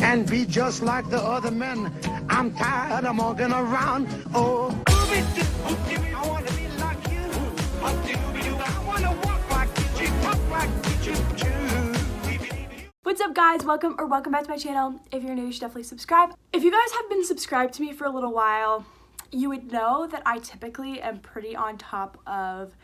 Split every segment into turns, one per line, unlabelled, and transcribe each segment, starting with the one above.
and be just like the other men. I'm tired of walking around. Oh, I want to be like you. I want to walk like you, talk like you.
What's up, guys? Welcome back to my channel. If you're new, you should definitely subscribe. If you guys have been subscribed to me for a little while, you would know that I typically am pretty on top of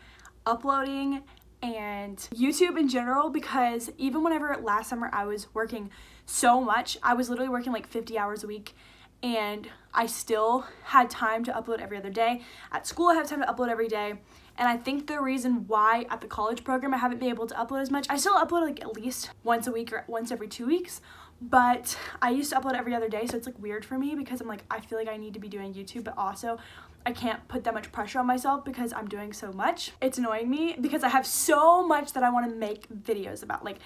uploading and YouTube in general, because even whenever last summer I was working so much, I was literally working like 50 hours a week, and I still had time to upload every other day. At school, I have time to upload every day. And I think the reason why at the college program I haven't been able to upload as much, I still upload like at least once a week or once every 2 weeks, but I used to upload every other day, so it's like weird for me because I'm like, I feel like I need to be doing YouTube, but also I can't put that much pressure on myself because I'm doing so much. It's annoying me because I have so much that I want to make videos about. Like,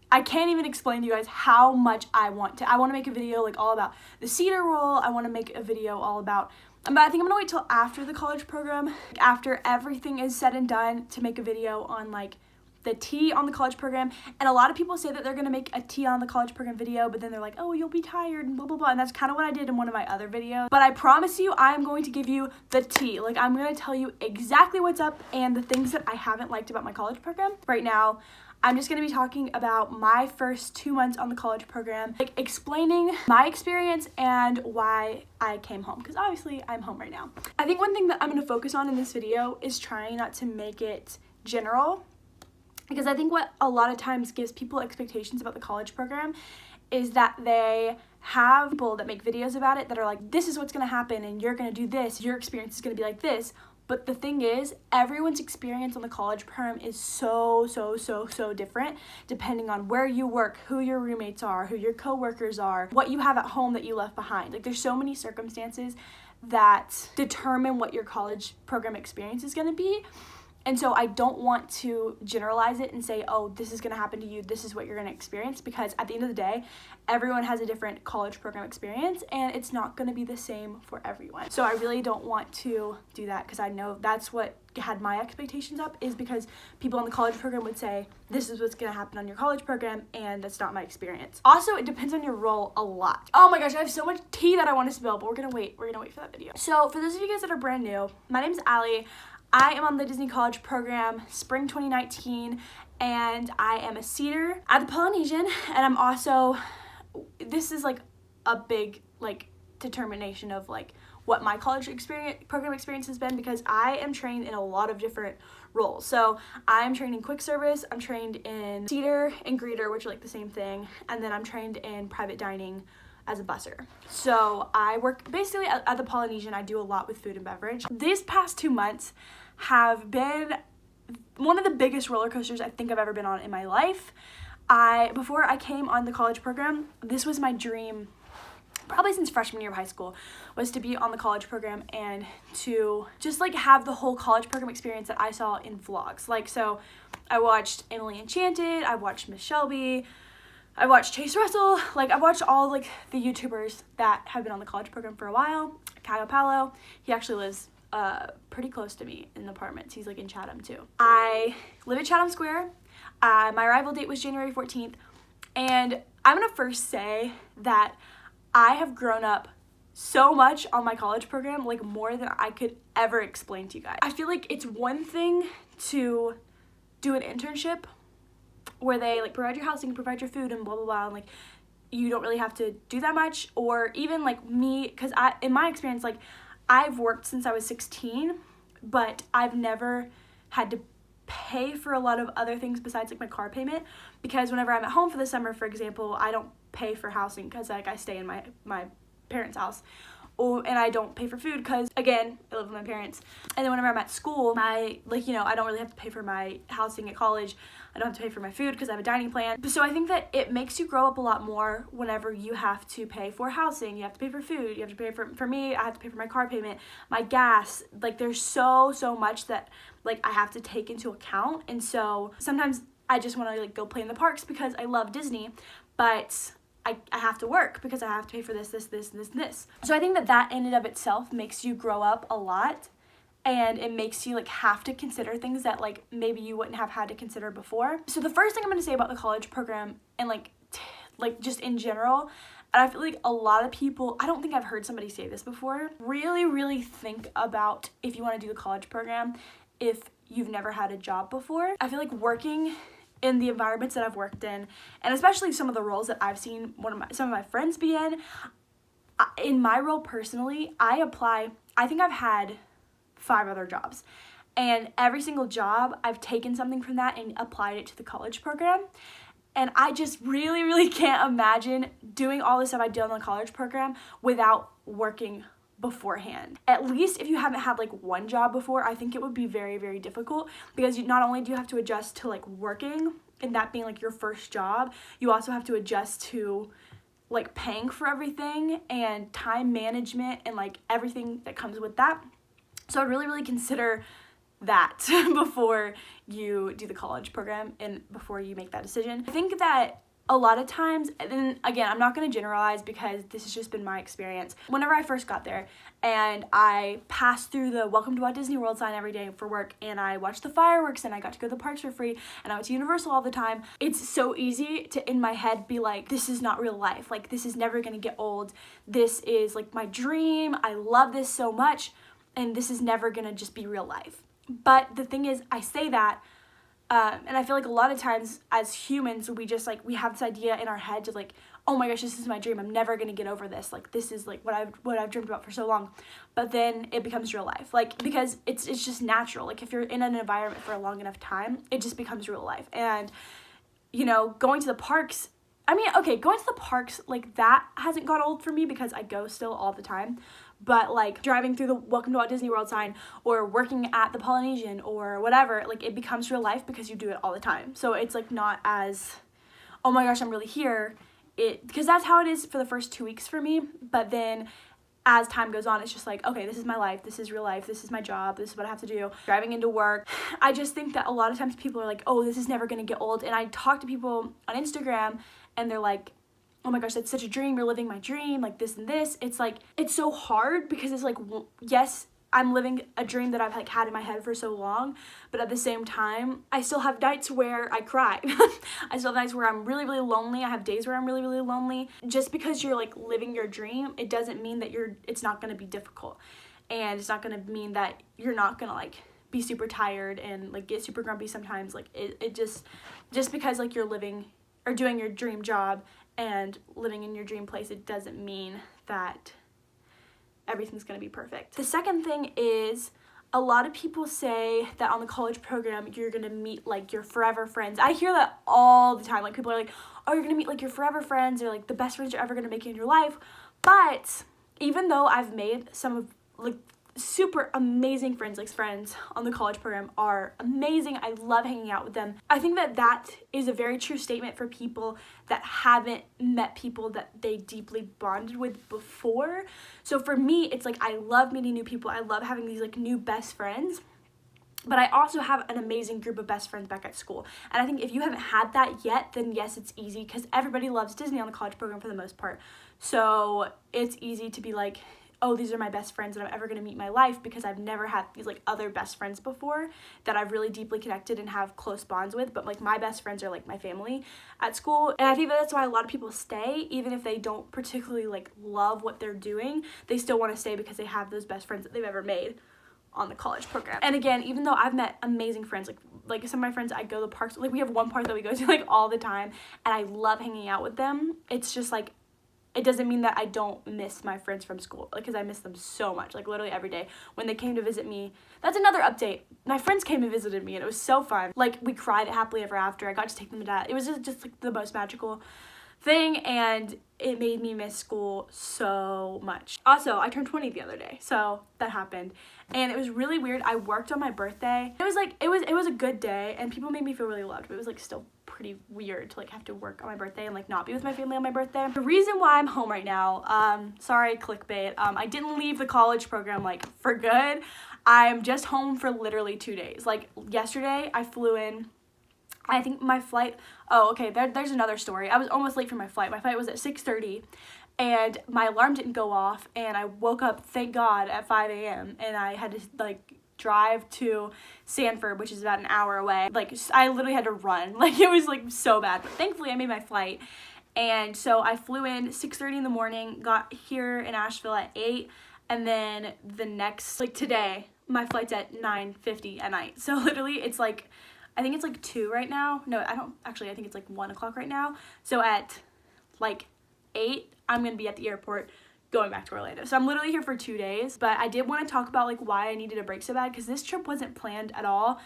I can't even explain to you guys how much I want to make a video like all about the cedar roll. I want to make a video all about, but I think I'm gonna wait till after the college program, after everything is said and done, to make a video on like the tea on the college program. And a lot of people say that they're gonna make a tea on the college program video, but then they're like, oh, you'll be tired and blah blah blah, and that's kind of what I did in one of my other videos. But I promise you, I am going to give you the tea. Like, I'm gonna tell you exactly what's up and the things that I haven't liked about my college program. Right now, I'm just gonna be talking about my first 2 months on the college program, like explaining my experience and why I came home, because obviously I'm home right now. I think one thing that I'm gonna focus on in this video is trying not to make it general, because I think what a lot of times gives people expectations about the college program is that they have people that make videos about it that are like, this is what's gonna happen and you're gonna do this, your experience is gonna be like this. But the thing is, everyone's experience on the college program is so different, depending on where you work, who your roommates are, who your coworkers are, what you have at home that you left behind. Like, there's so many circumstances that determine what your college program experience is gonna be. And so I don't want to generalize it and say, oh, this is going to happen to you, this is what you're going to experience, because at the end of the day, everyone has a different college program experience and it's not going to be the same for everyone. So I really don't want to do that, because I know that's what had my expectations up, is because people on the college program would say, this is what's going to happen on your college program, and that's not my experience. Also, it depends on your role a lot. Oh my gosh, I have so much tea that I want to spill, but we're going to wait for that video. So for those of you guys that are brand new, my name's Allie. I am on the Disney College program, spring 2019, and I am a cedar at the Polynesian, and I'm also, this is like a big like determination of like what my college program experience has been, because I am trained in a lot of different roles. So I'm trained in quick service, I'm trained in cedar and greeter, which are like the same thing, and then I'm trained in private dining as a busser. So I work basically at the Polynesian. I do a lot with food and beverage. These past 2 months have been one of the biggest roller coasters I think I've ever been on in my life. Before I came on the college program, this was my dream, probably since freshman year of high school, was to be on the college program and to just like have the whole college program experience that I saw in vlogs. Like, so I watched Emily Enchanted, I watched Miss Shelby, I watched Chase Russell, like I watched all like the YouTubers that have been on the college program for a while. Kyle Palo, he actually lives pretty close to me in the apartments. He's like in Chatham too. I live at Chatham Square. My arrival date was January 14th, and I'm gonna first say that I have grown up so much on my college program, like more than I could ever explain to you guys. I feel like it's one thing to do an internship where they like provide your housing, provide your food, and blah blah blah, and like you don't really have to do that much. Or even like me, because in my experience, like I've worked since I was 16, but I've never had to pay for a lot of other things besides like my car payment, because whenever I'm at home for the summer, for example, I don't pay for housing because like I stay in my parents' house. And I don't pay for food because, again, I live with my parents. And then whenever I'm at school, I don't really have to pay for my housing at college. I don't have to pay for my food because I have a dining plan. So I think that it makes you grow up a lot more whenever you have to pay for housing, you have to pay for food, you have to pay for me, I have to pay for my car payment, my gas. Like, there's so much that, like, I have to take into account. And so sometimes I just want to, like, go play in the parks because I love Disney, but I have to work because I have to pay for this. So I think that in and of itself makes you grow up a lot, and it makes you like have to consider things that like maybe you wouldn't have had to consider before. So the first thing I'm going to say about the college program and like just in general And I feel like a lot of people, I don't think I've heard somebody say this before, really think about if you want to do the college program if you've never had a job before. I feel like working in the environments that I've worked in, and especially some of the roles that I've seen some of my friends be in my role personally, I think I've had 5 other jobs. And every single job, I've taken something from that and applied it to the college program. And I just really can't imagine doing all the stuff I did on the college program without working beforehand. At least if you haven't had like one job before, I think it would be very difficult, because not only do you have to adjust to like working and that being like your first job, you also have to adjust to like paying for everything and time management and like everything that comes with that. So I'd really consider that before you do the college program and before you make that decision. I think that a lot of times, and then again, I'm not going to generalize because this has just been my experience. Whenever I first got there and I passed through the Welcome to Walt Disney World sign every day for work, and I watched the fireworks, and I got to go to the parks for free, and I went to Universal all the time, it's so easy to, in my head, be like, this is not real life. Like, this is never going to get old. This is like my dream. I love this so much, and this is never going to just be real life. But the thing is, I say that, and I feel like a lot of times as humans, we have this idea in our head to like, oh my gosh, this is my dream. I'm never going to get over this. Like, this is like what I've dreamed about for so long. But then it becomes real life. Like, because it's just natural. Like, if you're in an environment for a long enough time, it just becomes real life. And, you know, going to the parks, like, that hasn't got old for me because I go still all the time. But like driving through the Welcome to Walt Disney World sign or working at the Polynesian or whatever, like, it becomes real life because you do it all the time. So it's like not as, oh my gosh, I'm really here. Because that's how it is for the first 2 weeks for me. But then as time goes on, it's just like, okay, this is my life. This is real life. This is my job. This is what I have to do. Driving into work. I just think that a lot of times people are like, oh, this is never going to get old. And I talk to people on Instagram and they're like, oh my gosh, that's such a dream. You're living my dream, like this and this. It's like, it's so hard because it's like, yes, I'm living a dream that I've like had in my head for so long, but at the same time, I still have nights where I cry. I still have nights where I'm really lonely. I have days where I'm really lonely. Just because you're like living your dream, it doesn't mean that it's not going to be difficult. And it's not going to mean that you're not going to like be super tired and like get super grumpy sometimes. Like it just because like you're living or doing your dream job and living in your dream place, it doesn't mean that everything's going to be perfect. The second thing is, a lot of people say that on the college program, you're going to meet like your forever friends. I hear that all the time. Like, people are like, oh, you're going to meet like your forever friends, or like the best friends you're ever going to make in your life. But even though I've made some of like super amazing friends on the college program are amazing, I love hanging out with them, I think that is a very true statement for people that haven't met people that they deeply bonded with before. So for me, it's like, I love meeting new people. I love having these like new best friends, but I also have an amazing group of best friends back at school. And I think if you haven't had that yet, then yes, it's easy, because everybody loves Disney on the college program for the most part. So it's easy to be like, oh, these are my best friends that I'm ever going to meet in my life, because I've never had these like other best friends before that I've really deeply connected and have close bonds with. But like, my best friends are like my family at school. And I think that's why a lot of people stay, even if they don't particularly like love what they're doing, they still want to stay because they have those best friends that they've ever made on the college program. And again, even though I've met amazing friends, like some of my friends, I go to the parks, like we have one park that we go to like all the time, and I love hanging out with them. It's just like, it doesn't mean that I don't miss my friends from school, like, because I miss them so much, like literally every day. When they came to visit me, that's another update. My friends came and visited me, and it was so fun. Like, we cried happily ever after. I got to take them to dad. It was just like the most magical thing, and it made me miss school so much. Also, I turned 20 the other day, so that happened, and it was really weird. I worked on my birthday. It was like, it was a good day, and people made me feel really loved, but it was like still pretty weird to like have to work on my birthday and like not be with my family on my birthday. The reason why I'm home right now, sorry, clickbait, I didn't leave the college program like for good. I'm just home for literally 2 days. Like, yesterday I flew in. I think my flight, there's another story. I was almost late for my flight. My flight was at 6:30, and my alarm didn't go off, and I woke up, thank God, at 5 a.m. and I had to like drive to Sanford, which is about an hour away. Like, I literally had to run. Like, it was like so bad, but thankfully I made my flight. And so I flew in 6:30 in the morning, got here in Asheville at 8, and then the next, like today, my flight's at 9:50 at night. So literally it's like, I think it's like 2 right now. No, I think it's like 1 o'clock right now. So at like 8, I'm gonna be at the airport going back to Orlando. So I'm literally here for 2 days, but I did want to talk about like why I needed a break so bad, because this trip wasn't planned at all.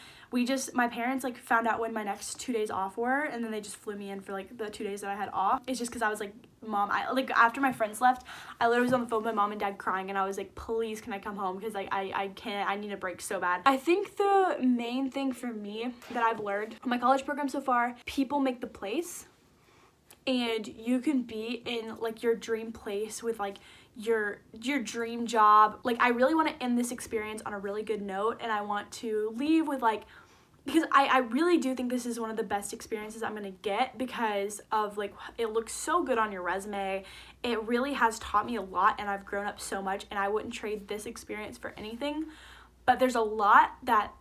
My parents like found out when my next 2 days off were, and then they just flew me in for like the 2 days that I had off. It's just because I was like, Mom, after my friends left, I literally was on the phone with my mom and dad crying, and I was like, please, can I come home? Because like I can't, I need a break so bad. I think the main thing for me that I've learned in my college program so far, people make the place. And you can be in like your dream place with like your dream job. Like I really want to end this experience on a really good note, and I want to leave with like, because I really do think this is one of the best experiences I'm gonna get, because of like, it looks so good on your resume. It really has taught me a lot, and I've grown up so much, and I wouldn't trade this experience for anything. But there's a lot that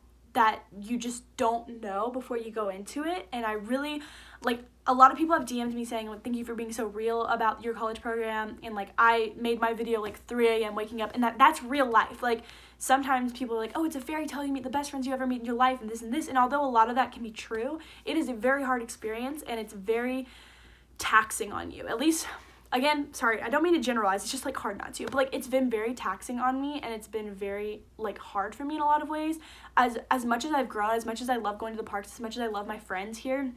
you just don't know before you go into it, and I really like, a lot of people have DM'd me saying like, thank you for being so real about your college program, and like I made my video like 3 a.m. waking up, and that's real life. Like sometimes people are like, oh, it's a fairy tale, you meet the best friends you ever meet in your life, and this, and although a lot of that can be true, it is a very hard experience, and it's very taxing on you. At least, again, sorry, I don't mean to generalize, it's just like hard not to, but like it's been very taxing on me, and it's been very like hard for me in a lot of ways. As much as I've grown, as much as I love going to the parks, as much as I love my friends here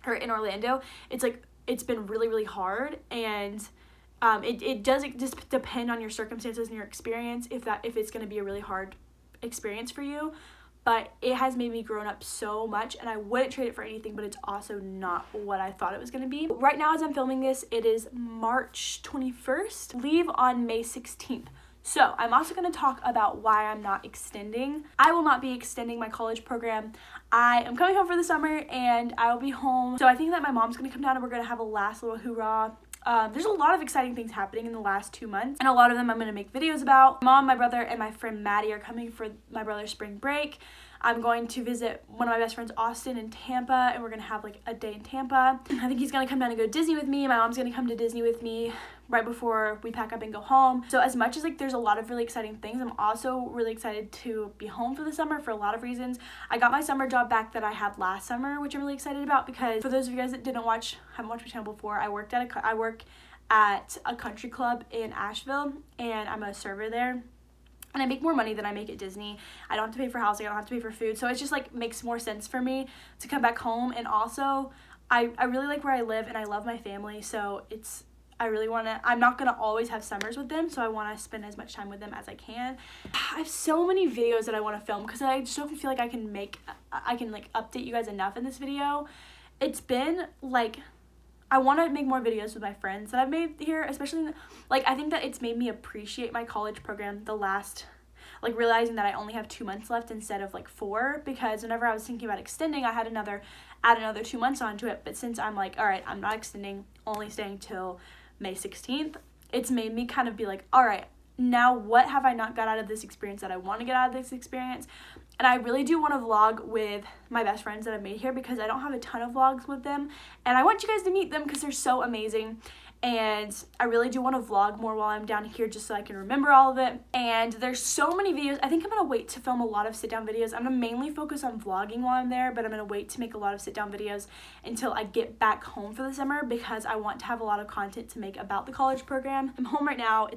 or in Orlando, it's like, it's been really, really hard. And it does just depend on your circumstances and your experience if it's going to be a really hard experience for you. But it has made me grown up so much, and I wouldn't trade it for anything, but it's also not what I thought it was going to be. Right now, as I'm filming this, it is March 21st. Leave on May 16th. So I'm also going to talk about why I'm not extending. I will not be extending my college program. I am coming home for the summer, and I will be home. So I think that my mom's going to come down, and we're going to have a last little hoorah. There's a lot of exciting things happening in the last 2 months, and a lot of them I'm going to make videos about. Mom, my brother, and my friend Maddie are coming for my brother's spring break. I'm going to visit one of my best friends, Austin, in Tampa, and we're going to have like a day in Tampa. I think he's going to come down and go to Disney with me. My mom's going to come to Disney with me right before we pack up and go home. So as much as like there's a lot of really exciting things, I'm also really excited to be home for the summer for a lot of reasons. I got my summer job back that I had last summer, which I'm really excited about, because for those of you guys that haven't watched my channel before, I work at a country club in Asheville, and I'm a server there. And I make more money than I make at Disney. I don't have to pay for housing, I don't have to pay for food. So it just like makes more sense for me to come back home. And also I really like where I live, and I love my family. So I'm not gonna always have summers with them, so I wanna spend as much time with them as I can. I have so many videos that I wanna film, because I just don't feel like I can update you guys enough in this video. It's been like, I want to make more videos with my friends that I've made here, especially, like, I think that it's made me appreciate my college program the last, like, realizing that I only have 2 months left instead of, like, 4, because whenever I was thinking about extending, I had add another 2 months onto it, but since I'm like, all right, I'm not extending, only staying till May 16th, it's made me kind of be like, all right, now what have I not got out of this experience that I want to get out of this experience? And I really do want to vlog with my best friends that I've made here, because I don't have a ton of vlogs with them, and I want you guys to meet them because they're so amazing. And I really do want to vlog more while I'm down here, just so I can remember all of it. And there's so many videos. I think I'm gonna wait to film a lot of sit down videos. I'm gonna mainly focus on vlogging while I'm there, but I'm gonna wait to make a lot of sit down videos until I get back home for the summer, because I want to have a lot of content to make about the college program. I'm home right now.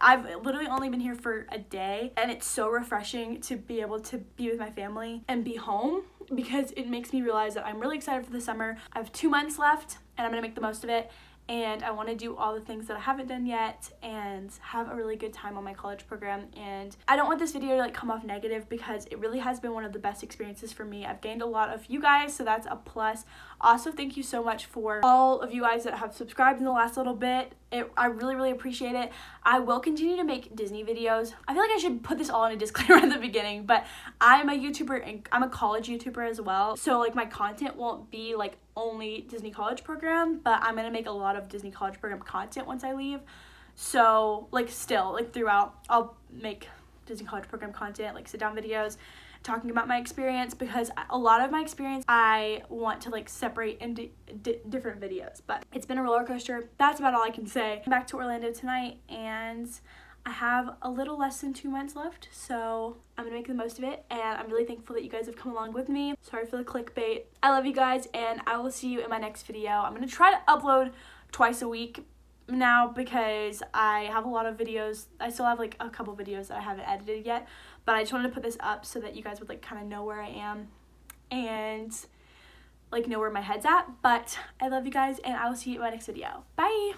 I've literally only been here for a day, and it's so refreshing to be able to be with my family and be home, because it makes me realize that I'm really excited for the summer. I have 2 months left, and I'm gonna make the most of it. And I want to do all the things that I haven't done yet and have a really good time on my college program. And I don't want this video to like come off negative, because it really has been one of the best experiences for me. I've gained a lot of you guys, so that's a plus. Also, thank you so much for all of you guys that have subscribed in the last little bit. I really, really appreciate it. I will continue to make Disney videos. I feel like I should put this all in a disclaimer at the beginning, but I'm a YouTuber, and I'm a college YouTuber as well. So like my content won't be like only Disney college program, but I'm gonna make a lot of Disney college program content once I leave. So like still like throughout, I'll make Disney college program content, like sit down videos, talking about my experience, because a lot of my experience I want to like separate into different videos, but it's been a roller coaster. That's about all I can say. I'm back to Orlando tonight, and I have a little less than 2 months left, so I'm gonna make the most of it, and I'm really thankful that you guys have come along with me. Sorry for the clickbait. I love you guys, and I will see you in my next video. I'm gonna try to upload twice a week now because I have a lot of videos. I still have like a couple videos that I haven't edited yet, but I just wanted to put this up so that you guys would like kind of know where I am and like know where my head's at. But I love you guys, and I will see you in my next video. Bye.